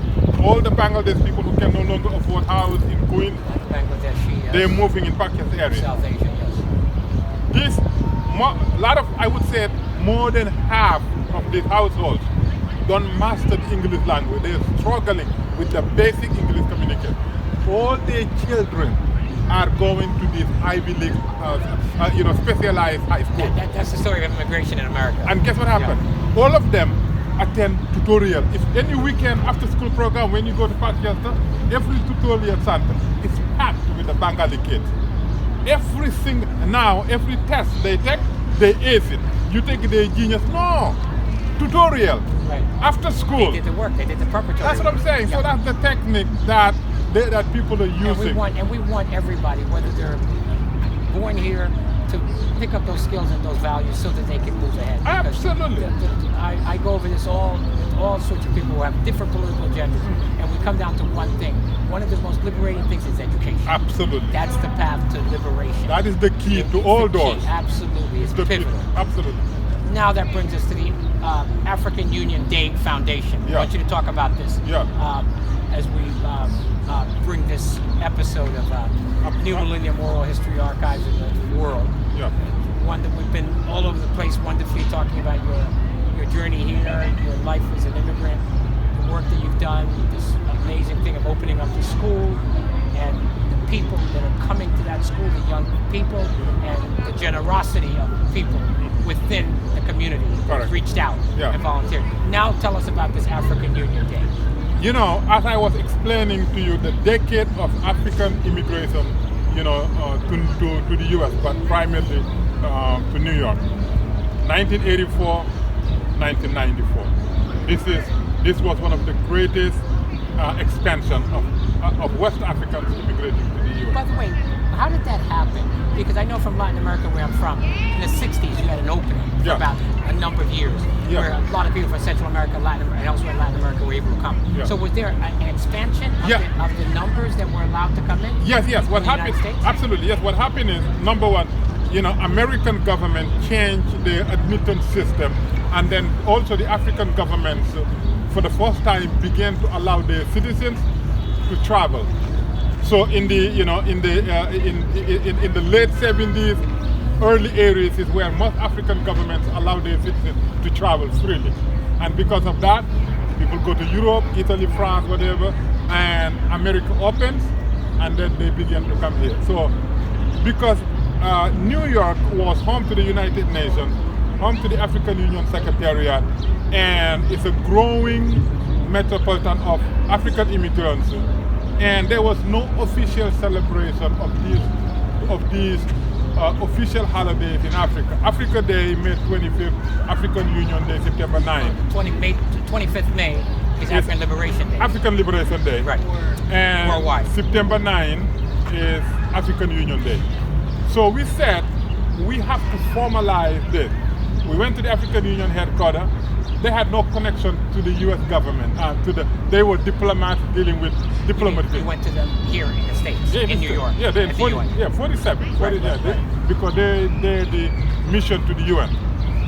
All the Bangladesh people who can no longer afford house in Queens, Bangladeshi, yes. They're moving in Parkchester area. South Asia, yes. I would say more than half of these households don't master the English language. They're struggling with the basic English communication. All their children are going to these Ivy League, specialized high school. That's the story of immigration in America. And guess what happened? Yeah. All of them attend tutorial. If any weekend after school program, when you go to Parkchester, every tutorial center is packed with the Bengali kids. Every test they take, they ace it. You think they're genius? No. Tutorial. Right. After school. They did the work. They did the preparatory. That's what I'm saying. Yeah. So that's the technique that people are using. And we want everybody, whether they're born here, to pick up those skills and those values so that they can move ahead. Absolutely. I go over this with all sorts of people who have different political agendas, and we come down to one thing. One of the most liberating things is education. Absolutely. That's the path to liberation. That is the key to all doors. Absolutely. It's pivotal. Absolutely. Now that brings us to the African Union Day Foundation. Yeah. I want you to talk about this as we bring this episode of New Millennium Oral History Archives in the world. Yeah. One that we've been all over the place wonderfully talking about your journey here, your life as an immigrant, the work that you've done, this amazing thing of opening up the school, and the people that are coming to that school, the young people, and the generosity of people within the community that reached out and volunteered. Now tell us about this African Union Day. You know, as I was explaining to you, the decade of African immigration, you know, to the U.S., but primarily to New York, 1984, 1994. This was one of the greatest expansion of West Africans immigrating to the U.S. By the way, how did that happen? Because I know from Latin America, where I'm from, in the 60s you had an opening for about a number of years, where a lot of people from Central America, Latin America, and elsewhere in Latin America were able to come. So was there an expansion of the numbers that were allowed to come in? Yes. What happened? Absolutely, yes. What happened is, number one, you know, American government changed the admittance system, and then also the African governments, for the first time, began to allow their citizens to travel. So in the late 70s, early 80s is where most African governments allow their citizens to travel freely, and because of that, people go to Europe, Italy, France, whatever, and America opens, and then they begin to come here. So because New York was home to the United Nations, home to the African Union Secretariat, and it's a growing metropolitan of African immigrants, and there was no official celebration of these official holidays in Africa. Africa Day, May 25th, African Union Day, September 9th. 25th May is African Liberation Day. African Liberation Day. Right. And worldwide. September 9th is African Union Day. So we said we have to formalize this. We went to the African Union headquarters. They had no connection to the U.S. government. They were diplomats dealing with diplomacy. You went to them here in the States, in New York. Yeah, they're 47. Because they're the mission to the UN.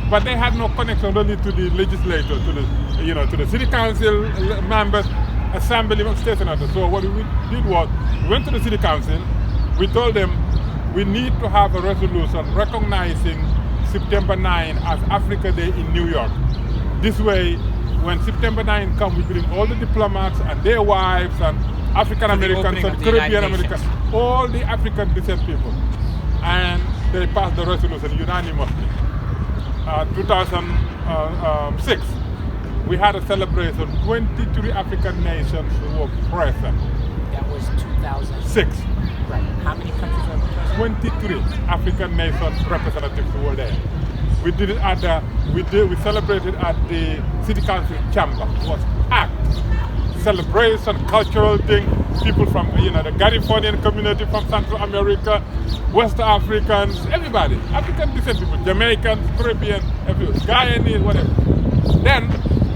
But they had no connection really to the legislature, to the city council members, assembly, state senators. So what we did was, we went to the city council. We told them we need to have a resolution recognizing September 9 as Africa Day in New York. This way, when September 9 comes, we bring all the diplomats and their wives and African Americans and Caribbean Americans, all the African descent people. And they passed the resolution unanimously. 2006, we had a celebration. 23 African nations were present. That was 2006. Right. How many countries were present? 23 African nations representatives were there. We did it we celebrated at the City Council chamber. It was packed. Celebration, cultural thing, people from the Garifonian community from Central America, West Africans, everybody, African descent people, Jamaicans, Caribbean, everybody, Guyanese, whatever. Then,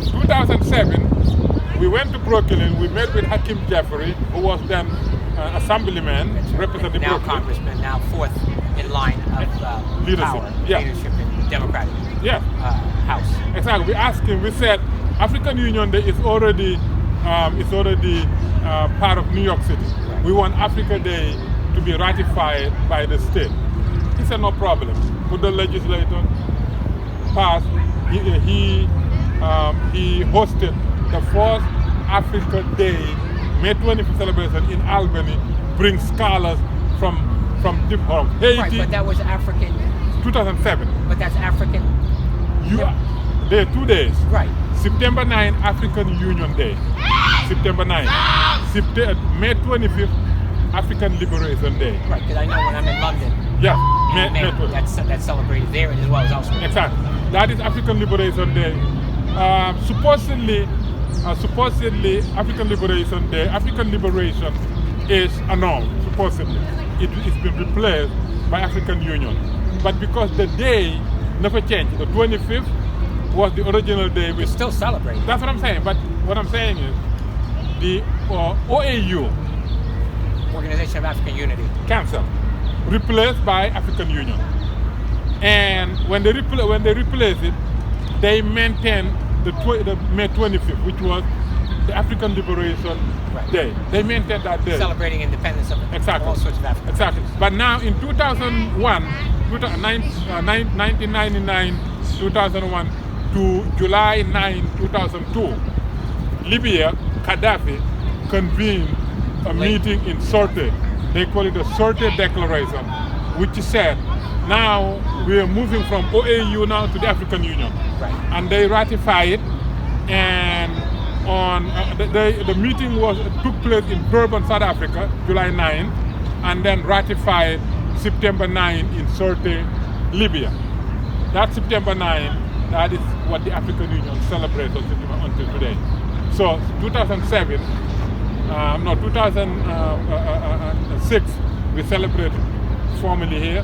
2007, we went to Brooklyn, we met with Hakeem Jeffrey, who was then assemblyman, representing now Brooklyn. Congressman, now fourth in line of leadership in Democratic House. Exactly. We asked him, we said, African Union Day is already part of New York City. Right. We want Africa Day to be ratified by the state. He said, no problem. Put the legislator, pass. He hosted the first Africa Day, May 25th celebration in Albany, bring scholars from different Haiti. Right, but that was African. 2007. But that's African. There are 2 days. Right. September 9, African Union Day. September 9. May 25th, African Liberation Day. Right, because I know when I'm in London. Yes, May that's celebrated there as well as elsewhere. Exactly. That is African Liberation Day. Supposedly African Liberation Day, African Liberation is announced, supposedly. It's been replaced by African Union. But because the day never changed, the 25th was the original day. We still celebrate. That's what I'm saying. But what I'm saying is the OAU, Organization of African Unity, cancelled, replaced by African Union. And when they replace it, they maintain the May 25th, which was the African Liberation Day. They maintain that day. Celebrating independence of all sorts of African Exactly. Countries. But now in 1999, 2001 to July 9, 2002, Libya, Gaddafi convened a meeting in Sirte. They call it the Sorte Declaration, which said now we are moving from OAU now to the African Union. Right. And they ratify it, and on the meeting took place in Durban, South Africa, July 9, and then ratified September 9 in Sorte, Libya. That September 9, that is what the African Union celebrates until today. So 2006, we celebrated formally here.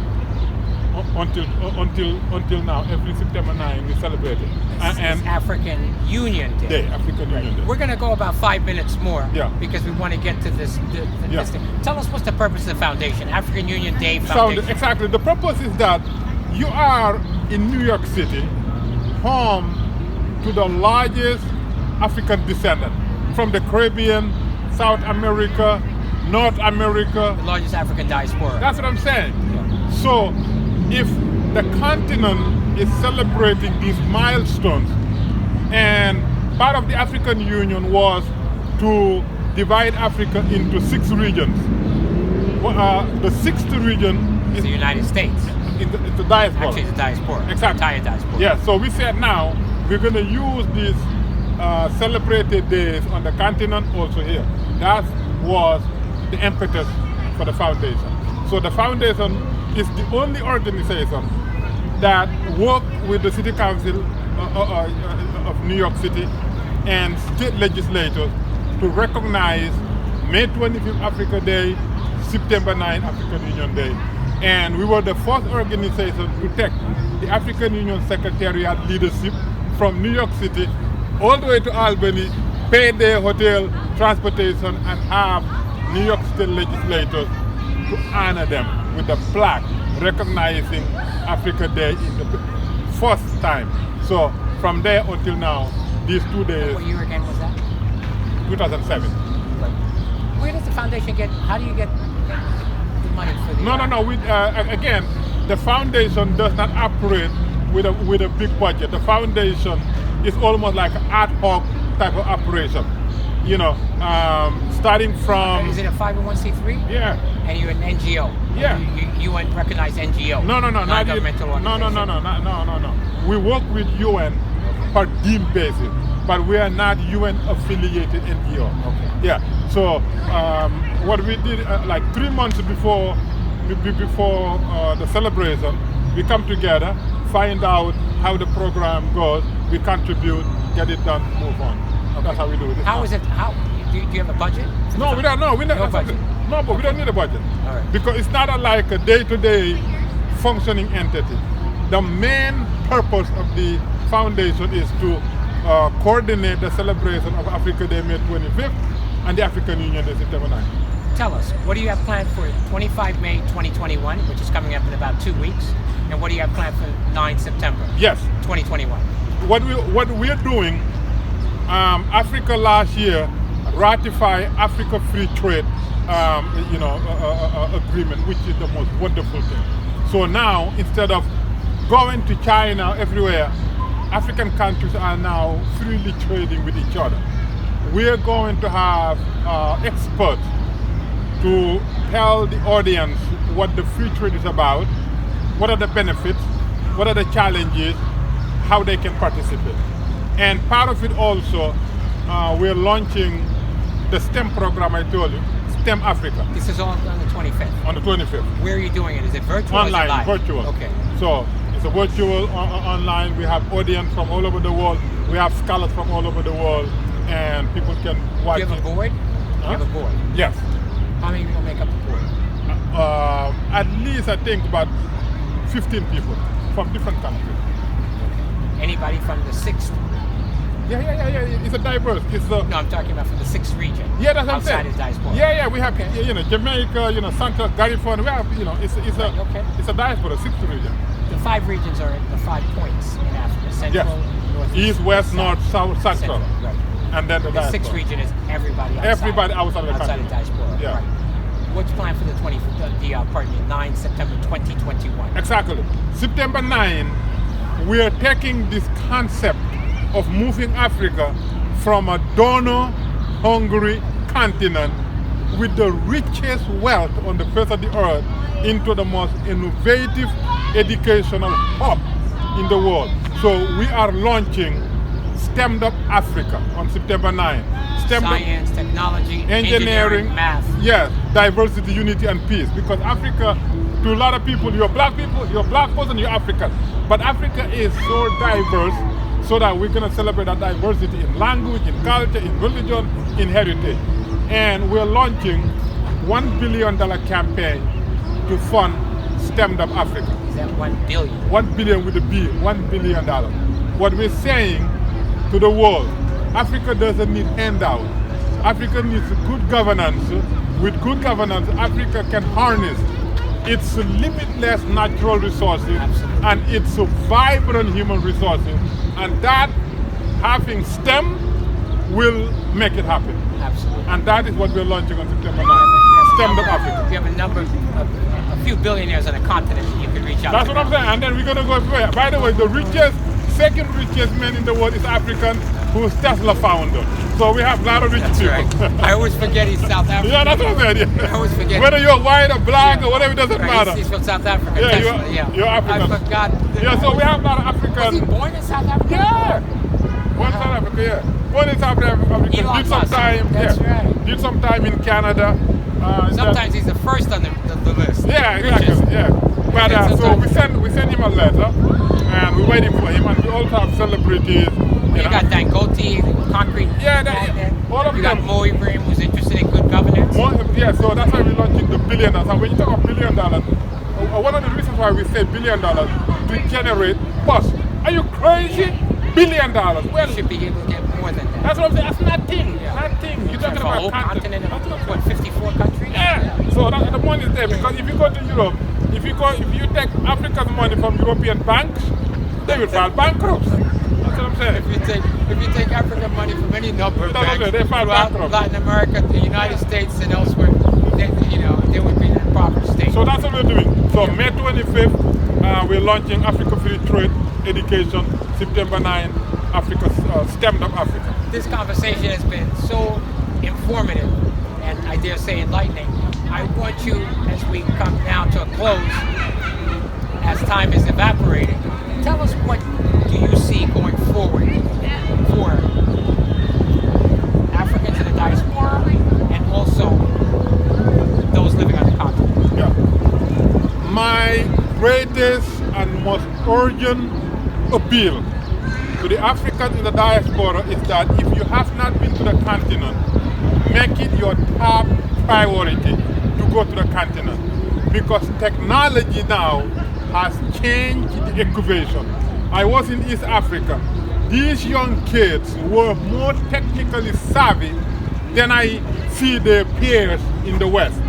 Until now, every September 9 we celebrate it. And African Union Day. African Union Day. We're going to go about 5 minutes more because we want to get to this thing. Tell us what's the purpose of the foundation, African Union Day Foundation. Exactly. The purpose is that you are in New York City, home to the largest African descendant from the Caribbean, South America, North America. The largest African diaspora. That's what I'm saying. Yeah. So, if the continent is celebrating these milestones, and part of the African Union was to divide Africa into 6 regions. The 6th region is the United States. It's the diaspora. Actually, it's the diaspora. Exactly. The entire diaspora. Yeah, so we said now we're going to use these celebrated days on the continent also here. That was the impetus for the foundation. So the foundation is the only organization that works with the City Council of New York City and state legislators to recognize May 25th Africa Day, September 9 African Union Day. And we were the first organization to take the African Union Secretariat leadership from New York City all the way to Albany, pay their hotel, transportation, and have New York State legislators to honor them with a plaque recognizing Africa Day in the first time. So from there until now, these 2 days. What year again was that? 2007. Where does the foundation get? How do you get the money for the? No. Again, the foundation does not operate with a big budget. The foundation is almost like an ad hoc type of operation. You know, starting from. Is it a 501c3? Yeah. And you're an NGO. Yeah. You recognized NGO. No. Non-governmental organization. No. We work with UN per deemed basis, but we are not UN affiliated NGO. Okay. Yeah. So what we did like 3 months before the celebration, we come together, find out how the program goes, we contribute, get it done, move on. Okay. That's how we do it. How is it? Do you have a budget? No, we don't. No, we no budget. No, but we don't need a budget. All right. Because it's not like a day-to-day functioning entity. The main purpose of the foundation is to coordinate the celebration of Africa Day, May 25th, and the African Union Day, September 9th. Tell us, what do you have planned for 25 May 2021, which is coming up in about 2 weeks, and what do you have planned for 9 September? Yes. 2021. What we're doing, Africa last year ratified Africa Free Trade agreement, which is the most wonderful thing. So now, instead of going to China everywhere, African countries are now freely trading with each other. We're going to have experts to tell the audience what the free trade is about, what are the benefits, what are the challenges, how they can participate. And part of it also, we're launching the STEM program I told you, STEM Africa. This is on the 25th? On the 25th. Where are you doing it? Is it virtual online, or is it live? Virtual. Okay. So it's a virtual online. We have audience from all over the world. We have scholars from all over the world, and people can watch it. Do you have a board? Huh? You have a board? Yes. How many people make up the board? At least I think about 15 people from different countries. Anybody from the 6th? Yeah. It's a diverse. No, I'm talking about from the 6th region. Yeah, that's what I'm saying. Outside of diaspora. Yeah. We have, Jamaica, Central, Garifon. We have, it's a diaspora, 6th region. The 5 regions are the 5 points in Africa: Central, North, East, West, North, South, Central. Right. And then the 6th region is everybody outside. outside of the country. Of diaspora. Yeah. Right. What's planned for the 9 September 2021? Exactly. September 9, we are taking this concept of moving Africa from a donor-hungry continent with the richest wealth on the face of the earth into the most innovative educational hub in the world. So we are launching STEMmed Up Africa on September 9th. Science, technology, engineering, math. Yes, diversity, unity, and peace. Because Africa, to a lot of people, you're black person, you're African. But Africa is so diverse, so that we're going to celebrate that diversity in language, in culture, in religion, in heritage. And we're launching $1 billion campaign to fund STEMmed Up Africa. Is that 1 billion? 1 billion with a B, $1 billion. What we're saying to the world, Africa doesn't need handouts. Africa needs good governance. With good governance, Africa can harness its limitless natural resources. Absolutely. And its vibrant human resources. And that, having STEM, will make it happen. Absolutely. And that is what we're launching on September 9th. STEMmed Up Africa. You have a number of a few billionaires on the continent that you can reach out That's to. what I'm saying. And then we're going to go everywhere. By the way, the second richest man in the world is African, who's Tesla founder. So we have a lot of rich people. Right. I always forget he's South African. Yeah, that's what I'm saying. Yeah. I always forget. Whether you're white or black or whatever, it doesn't matter. He's from South Africa. Yeah, Tesla, you're African. I forgot. Yeah, so we have a lot of African. Was he born in South Africa? Yeah. Born in South Africa, yeah. Born in South Africa. Elon Did some Musk. time. That's yeah. right. Did some time in Canada. Sometimes he's the first on the list. Yeah, Richest. exactly. Yeah. But so we send him a letter, and we're waiting for him, and we also have celebrities. You got Dangote, concrete. Yeah, all of you them. got Mo Ibrahim, who's interested in good governance. Yeah, so that's why we're launching the $1 billion. And when you talk about $1 billion, one of the reasons why we say $1 billion to generate buzz. Are you crazy? $1 billion. Well, You should be able to get more than that. that's what I'm saying. That's nothing. Yeah. Nothing. You're talking For a about whole continent of what, 54 countries? Yeah. So the money is there because if you go to Europe, if you take African money from European banks, they will file bankruptcy. That's what I'm saying. If you take African money from any number of banks they file throughout bankrupt. Latin America, the United States, and elsewhere, they would be in a proper state. So that's what we're doing. So May 25th, we're launching Africa Free Trade Education. September 9th, Africa STEMmed Up Africa. This conversation has been so informative and I dare say enlightening. I want you, as we come now to a close, as time is evaporating, tell us what do you see going forward for Africans in the diaspora and also those living on the continent. Yeah. My greatest and most urgent appeal to the Africans in the diaspora is that if you have not been to the continent, make it your top priority to go to the continent. Because technology now has changed the equation. I was in East Africa. These young kids were more technically savvy than I see their peers in the West.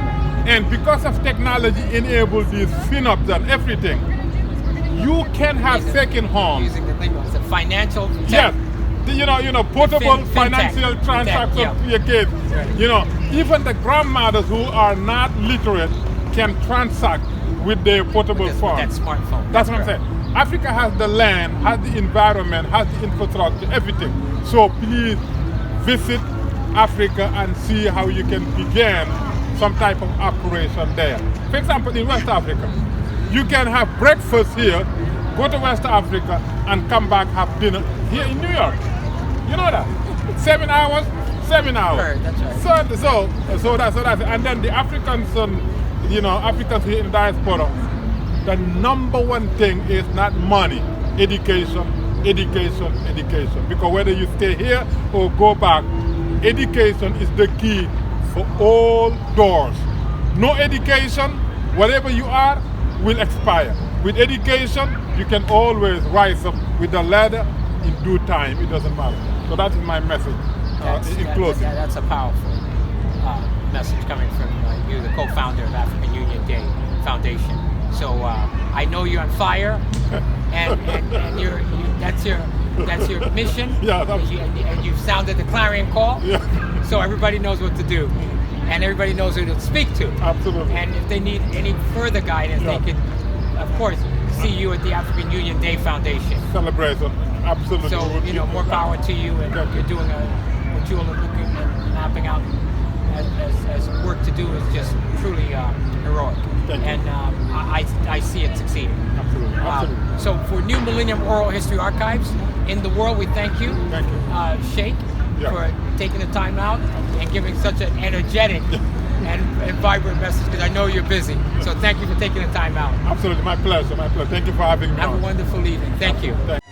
And because of technology enabled these FinUps and everything, you can have second homes. Using the lingo, it's a financial Yes. Portable fintech. financial transactions Yeah. to your kids. Right. Even the grandmothers who are not literate can transact with their portable phone. That smartphone. That's what I'm saying. Africa has the land, has the environment, has the infrastructure, everything. So please visit Africa and see how you can begin some type of operation there. For example, in West Africa, you can have breakfast here, go to West Africa, and come back have dinner here in New York. You know that? 7 hours, 7 hours. Sure, that's right. So that's and then the Africans, Africans here in diaspora, the number one thing is not money, education. Because whether you stay here or go back, education is the key for all doors. No education, whatever you are, will expire. With education, you can always rise up with the ladder in due time. It doesn't matter. So that is my message in closing. That's a powerful message coming from you, the co-founder of African Union Day Foundation. So I know you're on fire, and that's your mission. Yeah, and you've sounded the clarion call. Yeah. So everybody knows what to do, and everybody knows who to speak to. Absolutely. And if they need any further guidance, Yeah. they can, of course, see you at the African Union Day Foundation. Celebration, absolutely. So more power to you, and you're doing what you're looking and mapping out as work do is just truly heroic. Thank you. And I see it succeeding. Absolutely. Absolutely. So for New Millennium Oral History Archives in the world, we thank you. Thank you. Sheik, Yeah. for taking the time out and giving such an energetic and vibrant message, because I know you're busy. So thank you for taking the time out. Absolutely. My pleasure. My pleasure. Thank you for having me. Have a on. wonderful evening. Thank you. Thank you.